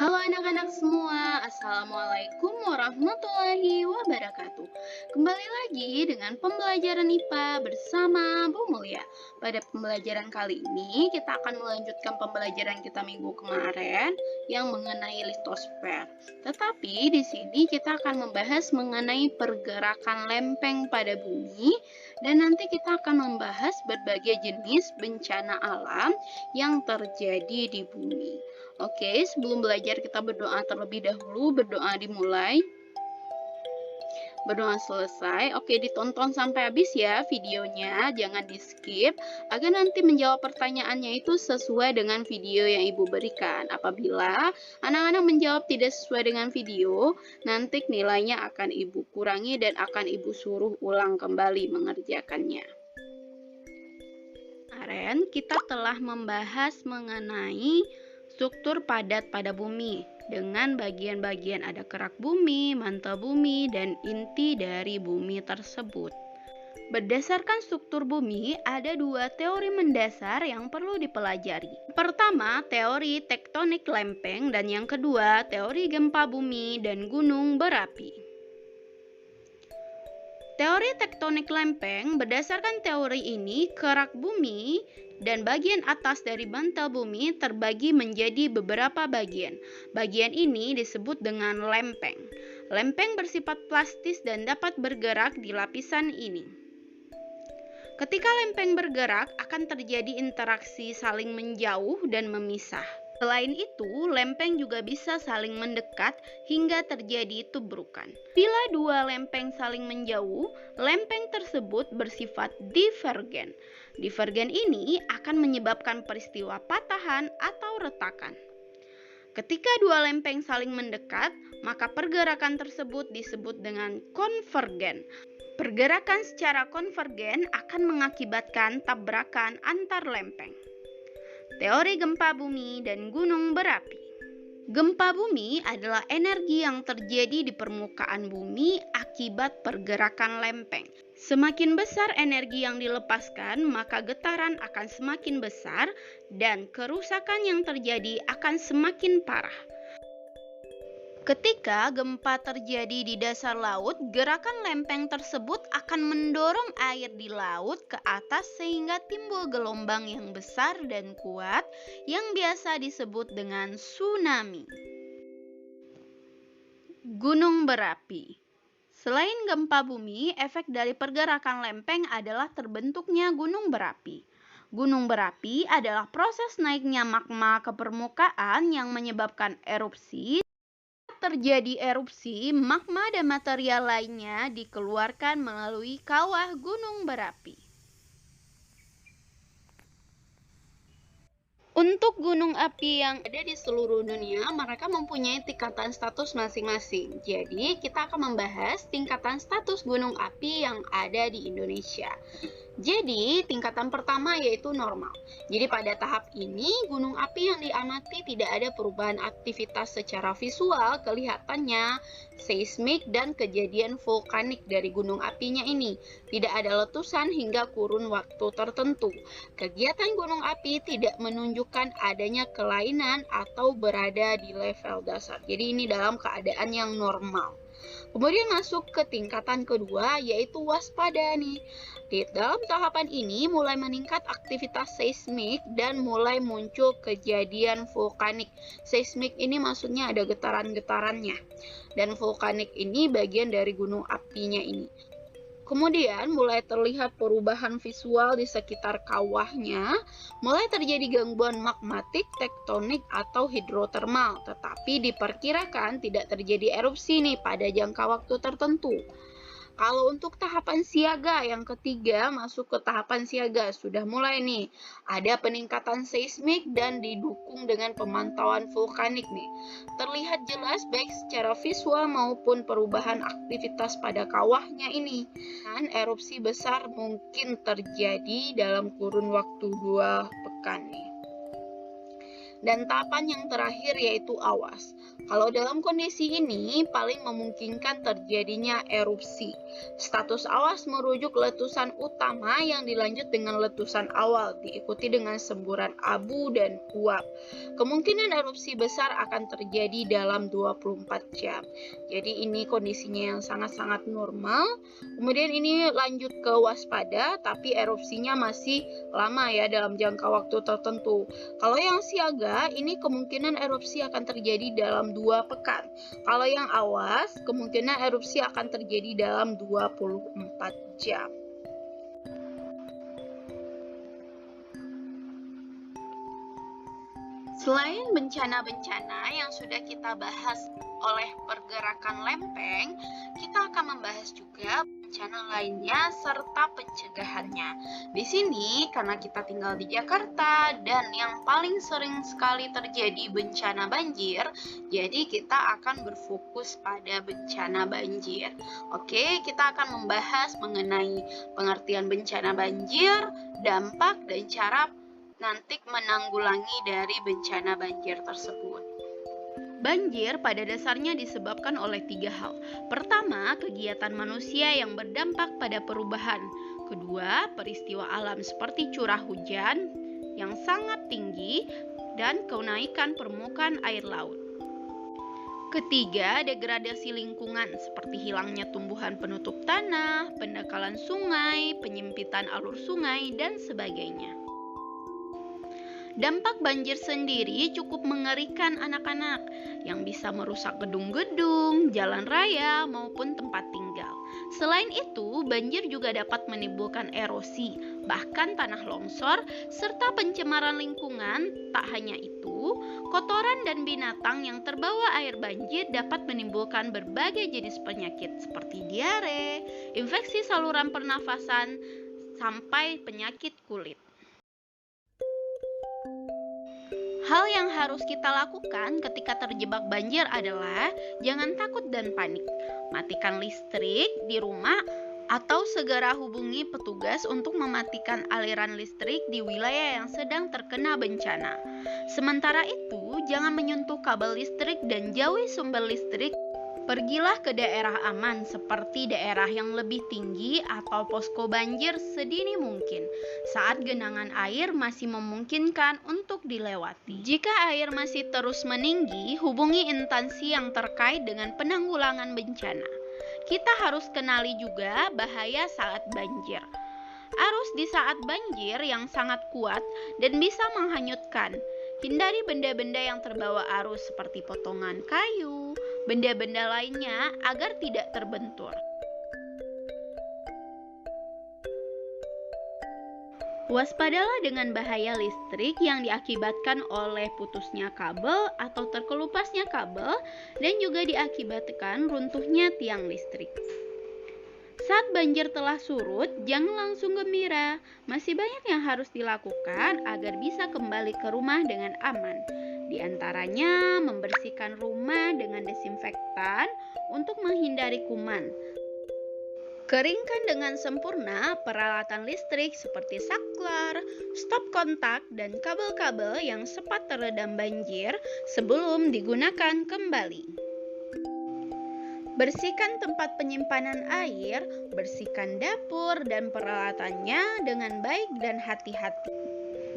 Halo anak-anak semua, Assalamualaikum warahmatullahi wabarakatuh. Kembali lagi dengan pembelajaran IPA bersama Bu Mulia. Pada pembelajaran kali ini, kita akan melanjutkan pembelajaran kita minggu kemarin yang mengenai litosfer. Tetapi di sini kita akan membahas mengenai pergerakan lempeng pada bumi dan nanti kita akan membahas berbagai jenis bencana alam yang terjadi di bumi. Oke, sebelum belajar kita berdoa terlebih dahulu. Berdoa dimulai, berdoa selesai. Oke, ditonton sampai habis ya videonya, jangan di-skip agar nanti menjawab pertanyaannya itu sesuai dengan video yang Ibu berikan. Apabila anak-anak menjawab tidak sesuai dengan video, nanti nilainya akan Ibu kurangi dan akan Ibu suruh ulang kembali mengerjakannya. Kemarin kita telah membahas mengenai struktur padat pada bumi dengan bagian-bagian ada kerak bumi, mantel bumi, dan inti dari bumi tersebut. Berdasarkan struktur bumi, ada dua teori mendasar yang perlu dipelajari. Pertama, teori tektonik lempeng, dan yang kedua, teori gempa bumi dan gunung berapi. Teori tektonik lempeng, berdasarkan teori ini, kerak bumi dan bagian atas dari mantel bumi terbagi menjadi beberapa bagian. Bagian ini disebut dengan lempeng. Lempeng bersifat plastis dan dapat bergerak di lapisan ini. Ketika lempeng bergerak, akan terjadi interaksi saling menjauh dan memisah. Selain itu, lempeng juga bisa saling mendekat hingga terjadi tubrukan. Bila dua lempeng saling menjauh, lempeng tersebut bersifat divergen. Divergen ini akan menyebabkan peristiwa patahan atau retakan. Ketika dua lempeng saling mendekat, maka pergerakan tersebut disebut dengan konvergen. Pergerakan secara konvergen akan mengakibatkan tabrakan antar lempeng. Teori gempa bumi dan gunung berapi. Gempa bumi adalah energi yang terjadi di permukaan bumi akibat pergerakan lempeng. Semakin besar energi yang dilepaskan, maka getaran akan semakin besar dan kerusakan yang terjadi akan semakin parah. Ketika gempa terjadi di dasar laut, gerakan lempeng tersebut akan mendorong air di laut ke atas sehingga timbul gelombang yang besar dan kuat yang biasa disebut dengan tsunami. Gunung berapi. Selain gempa bumi, efek dari pergerakan lempeng adalah terbentuknya gunung berapi. Gunung berapi adalah proses naiknya magma ke permukaan yang menyebabkan erupsi. Terjadi erupsi, magma dan material lainnya dikeluarkan melalui kawah gunung berapi. Untuk gunung api yang ada di seluruh dunia, mereka mempunyai tingkatan status masing-masing. Jadi, kita akan membahas tingkatan status gunung api yang ada di Indonesia. Jadi, tingkatan pertama yaitu normal. Jadi, pada tahap ini, gunung api yang diamati tidak ada perubahan aktivitas secara visual, kelihatannya, seismik, dan kejadian vulkanik dari gunung apinya ini. Tidak ada letusan hingga kurun waktu tertentu. Kegiatan gunung api tidak menunjukkan adanya kelainan atau berada di level dasar. Jadi, ini dalam keadaan yang normal. Kemudian masuk ke tingkatan kedua yaitu waspada nih. Di dalam tahapan ini mulai meningkat aktivitas seismik dan mulai muncul kejadian vulkanik. Seismik ini maksudnya ada getaran-getarannya. Dan vulkanik ini bagian dari gunung apinya ini. Kemudian mulai terlihat perubahan visual di sekitar kawahnya, mulai terjadi gangguan magmatik, tektonik, atau hidrotermal, tetapi diperkirakan tidak terjadi erupsi nih pada jangka waktu tertentu. Kalau untuk tahapan siaga yang ketiga masuk ke tahapan siaga sudah mulai nih ada peningkatan seismik dan didukung dengan pemantauan vulkanik nih. Terlihat jelas baik secara visual maupun perubahan aktivitas pada kawahnya ini. Dan erupsi besar mungkin terjadi dalam kurun waktu 2 pekan nih. Dan tahapan yang terakhir yaitu awas. Kalau dalam kondisi ini, paling memungkinkan terjadinya erupsi. Status awas merujuk letusan utama yang dilanjut dengan letusan awal, diikuti dengan semburan abu dan uap. Kemungkinan erupsi besar akan terjadi dalam 24 jam. Jadi ini kondisinya yang sangat-sangat normal. Kemudian ini lanjut ke waspada, tapi erupsinya masih lama ya dalam jangka waktu tertentu. Kalau yang siaga, ini kemungkinan erupsi akan terjadi dalam 2 pekan. Kalau yang awas, kemungkinan erupsi akan terjadi dalam 24 jam. Selain bencana-bencana yang sudah kita bahas oleh pergerakan lempeng, kita akan membahas juga bencana lainnya serta pencegahannya. Di sini, karena kita tinggal di Jakarta dan yang paling sering sekali terjadi bencana banjir, jadi kita akan berfokus pada bencana banjir. Oke, kita akan membahas mengenai pengertian bencana banjir, dampak, dan cara nanti menanggulangi dari bencana banjir tersebut. Banjir pada dasarnya disebabkan oleh 3 hal. Pertama, kegiatan manusia yang berdampak pada perubahan. Kedua, peristiwa alam seperti curah hujan yang sangat tinggi dan kenaikan permukaan air laut. Ketiga, degradasi lingkungan seperti hilangnya tumbuhan penutup tanah, pendangkalan sungai, penyempitan alur sungai, dan sebagainya. Dampak banjir sendiri cukup mengerikan anak-anak yang bisa merusak gedung-gedung, jalan raya, maupun tempat tinggal. Selain itu, banjir juga dapat menimbulkan erosi, bahkan tanah longsor, serta pencemaran lingkungan. Tak hanya itu, kotoran dan binatang yang terbawa air banjir dapat menimbulkan berbagai jenis penyakit seperti diare, infeksi saluran pernafasan, sampai penyakit kulit. Hal yang harus kita lakukan ketika terjebak banjir adalah jangan takut dan panik. Matikan listrik di rumah atau segera hubungi petugas untuk mematikan aliran listrik di wilayah yang sedang terkena bencana. Sementara itu, jangan menyentuh kabel listrik dan jauhi sumber listrik. Pergilah ke daerah aman seperti daerah yang lebih tinggi atau posko banjir sedini mungkin saat genangan air masih memungkinkan untuk dilewati. Jika air masih terus meninggi, hubungi instansi yang terkait dengan penanggulangan bencana. Kita harus kenali juga bahaya saat banjir. Arus di saat banjir yang sangat kuat dan bisa menghanyutkan. Hindari benda-benda yang terbawa arus seperti potongan kayu, benda-benda lainnya agar tidak terbentur. Waspadalah dengan bahaya listrik yang diakibatkan oleh putusnya kabel atau terkelupasnya kabel dan juga diakibatkan runtuhnya tiang listrik. Saat banjir telah surut, jangan langsung gembira. Masih banyak yang harus dilakukan agar bisa kembali ke rumah dengan aman. Di antaranya, membersihkan rumah dengan desinfektan untuk menghindari kuman. Keringkan dengan sempurna peralatan listrik seperti saklar, stop kontak, dan kabel-kabel yang sempat terendam banjir sebelum digunakan kembali. Bersihkan tempat penyimpanan air, bersihkan dapur dan peralatannya dengan baik dan hati-hati.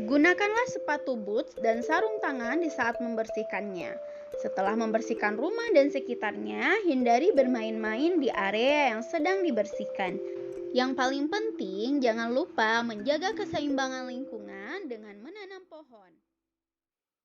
Gunakanlah sepatu boots dan sarung tangan di saat membersihkannya. Setelah membersihkan rumah dan sekitarnya, hindari bermain-main di area yang sedang dibersihkan. Yang paling penting, jangan lupa menjaga keseimbangan lingkungan dengan menanam